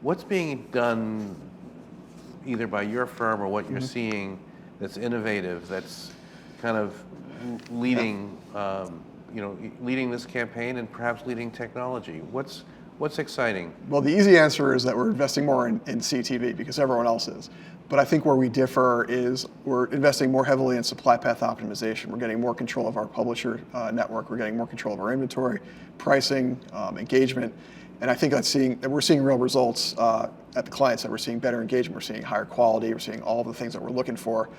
What's being done either by your firm or what you're seeing that's innovative, that's kind of leading, leading this campaign and perhaps leading technology? What's exciting? Well, the easy answer is that we're investing more in CTV because everyone else is. But I think where we differ is we're investing more heavily in supply path optimization. We're getting more control of our publisher network. We're getting more control of our inventory, pricing, engagement. And I think we're seeing real results at the clients, that we're seeing better engagement, we're seeing higher quality, we're seeing all the things that we're looking for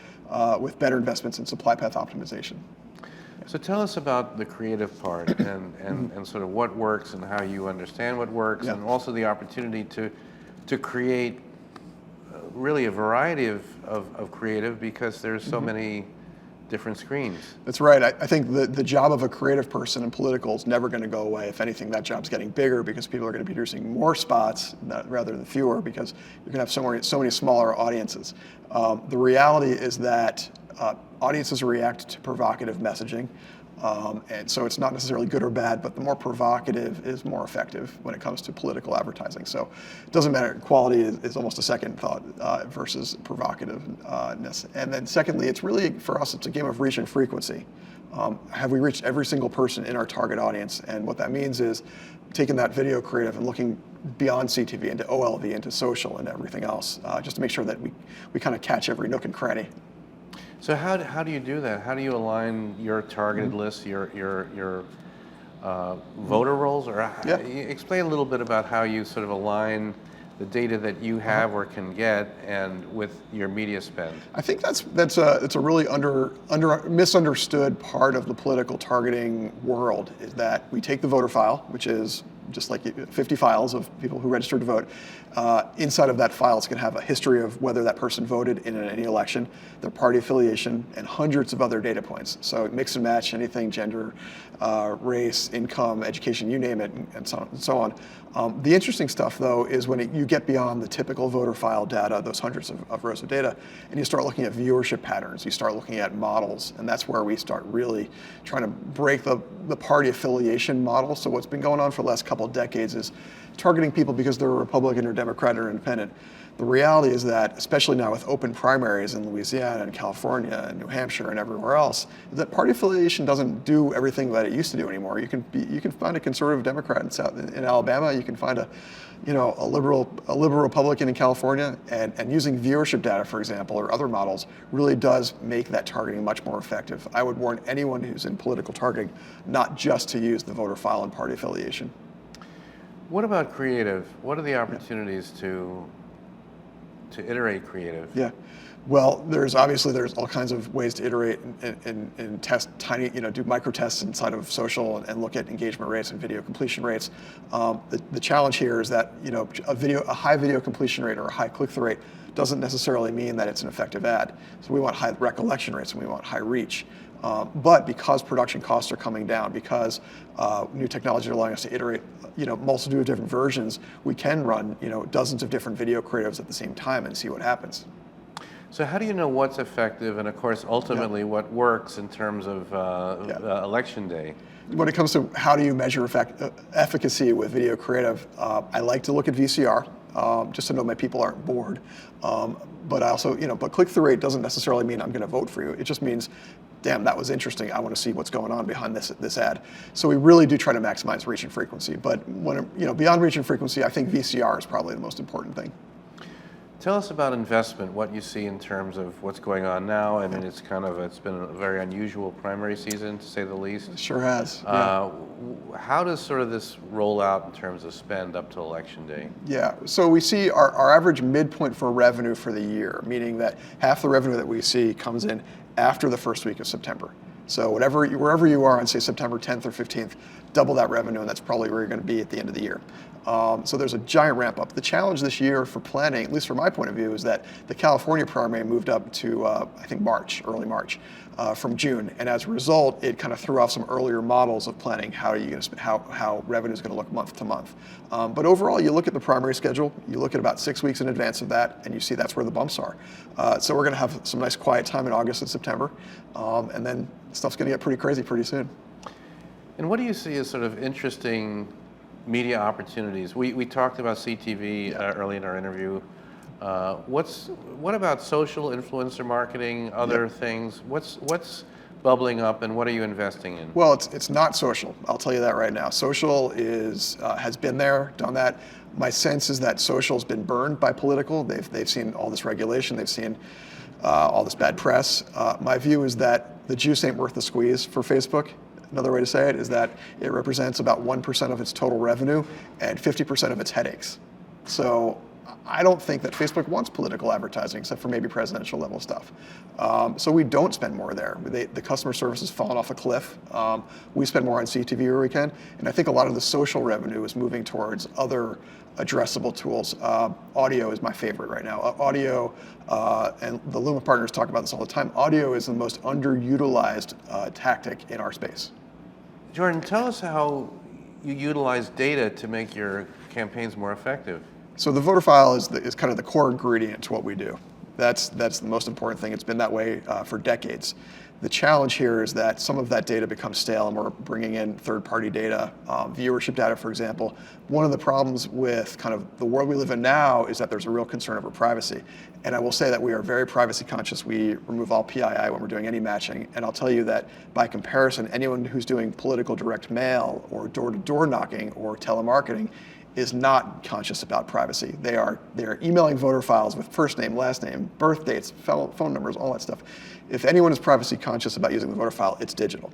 with better investments in supply path optimization. So tell us about the creative part and sort of what works and how you understand what works, and also the opportunity to create really a variety of creative, because there's so many different screens. That's right. I think the job of a creative person in political is never going to go away. If anything, that job's getting bigger because people are going to be producing more spots rather than fewer, because you're going to have so many smaller audiences. The reality is that audiences react to provocative messaging. And so it's not necessarily good or bad, but the more provocative is more effective when it comes to political advertising. So it doesn't matter, quality is almost a second thought versus provocativeness. And then secondly, it's really, for us, it's a game of reach and frequency. Have we reached every single person in our target audience? And what that means is taking that video creative and looking beyond CTV into OLV, into social and everything else, just to make sure that we kind of catch every nook and cranny. So how do you do that? How do you align your targeted list, your voter rolls, or explain a little bit about how you sort of align the data that you have or can get and with your media spend? I think that's a really misunderstood part of the political targeting world, is that we take the voter file, which is just like 50 files of people who registered to vote. Inside of that file, it's going to have a history of whether that person voted in any election, their party affiliation, and hundreds of other data points. So mix and match anything, gender, race, income, education, you name it, and so on. The interesting stuff, though, is when you get beyond the typical voter file data, those hundreds of rows of data, and you start looking at viewership patterns, you start looking at models, and that's where we start really trying to break the party affiliation model. So what's been going on for the last couple of decades is targeting people because they're a Republican or Democrat or independent. The reality is that, especially now with open primaries in Louisiana and California and New Hampshire and everywhere else, is that party affiliation doesn't do everything that it used to do anymore. You can find a conservative Democrat in Alabama. You can find a liberal Republican in California, and using viewership data, for example, or other models, really does make that targeting much more effective. I would warn anyone who's in political targeting not just to use the voter file and party affiliation. What about creative? What are the opportunities to iterate creative? Yeah, well, there's all kinds of ways to iterate and test do micro tests inside of social and look at engagement rates and video completion rates. The challenge here is that a high video completion rate or a high click-through rate doesn't necessarily mean that it's an effective ad. So we want high recollection rates and we want high reach. But because production costs are coming down, because new technology are allowing us to iterate, multitude of different versions, we can run, dozens of different video creatives at the same time and see what happens. So how do you know what's effective, and of course, ultimately, what works in terms of election day? When it comes to how do you measure efficacy with video creative, I like to look at VCR, just to know my people aren't bored. But I also, but click-through rate doesn't necessarily mean I'm going to vote for you. It just means, damn, that was interesting. I want to see what's going on behind this ad. So we really do try to maximize reach and frequency. But beyond reach and frequency, I think VCR is probably the most important thing. Tell us about investment, what you see in terms of what's going on now. I mean, it's been a very unusual primary season, to say the least. It sure has. How does sort of this roll out in terms of spend up to election day? Yeah, so we see our average midpoint for revenue for the year, meaning that half the revenue that we see comes in after the first week of September. So wherever you are on, say, September 10th or 15th, double that revenue, and that's probably where you're going to be at the end of the year. So there's a giant ramp up. The challenge this year for planning, at least from my point of view, is that the California primary moved up to, I think, early March, from June. And as a result, it kind of threw off some earlier models of planning how revenue is going to look month to month. But overall, you look at the primary schedule, you look at about 6 weeks in advance of that, and you see that's where the bumps are. So we're going to have some nice quiet time in August and September, and then stuff's going to get pretty crazy pretty soon. And what do you see as sort of interesting media opportunities. We talked about CTV early in our interview. What about social influencer marketing, other things? What's bubbling up, and what are you investing in? Well, it's not social. I'll tell you that right now. Social has been there, done that. My sense is that social's been burned by political. They've seen all this regulation. They've seen all this bad press. My view is that the juice ain't worth the squeeze for Facebook. Another way to say it is that it represents about 1% of its total revenue and 50% of its headaches. So I don't think that Facebook wants political advertising, except for maybe presidential level stuff. So we don't spend more there. The customer service has fallen off a cliff. We spend more on CTV where we can, and I think a lot of the social revenue is moving towards other addressable tools. Audio is my favorite right now. Audio, and the Luma partners talk about this all the time, audio is the most underutilized tactic in our space. Jordan, tell us how you utilize data to make your campaigns more effective. So the voter file is kind of the core ingredient to what we do. That's the most important thing. It's been that way for decades. The challenge here is that some of that data becomes stale, and we're bringing in third-party data, viewership data, for example. One of the problems with kind of the world we live in now is that there's a real concern over privacy. And I will say that we are very privacy conscious. We remove all PII when we're doing any matching. And I'll tell you that by comparison, anyone who's doing political direct mail or door-to-door knocking or telemarketing is not conscious about privacy. They are emailing voter files with first name, last name, birth dates, phone numbers, all that stuff. If anyone is privacy conscious about using the voter file, it's digital.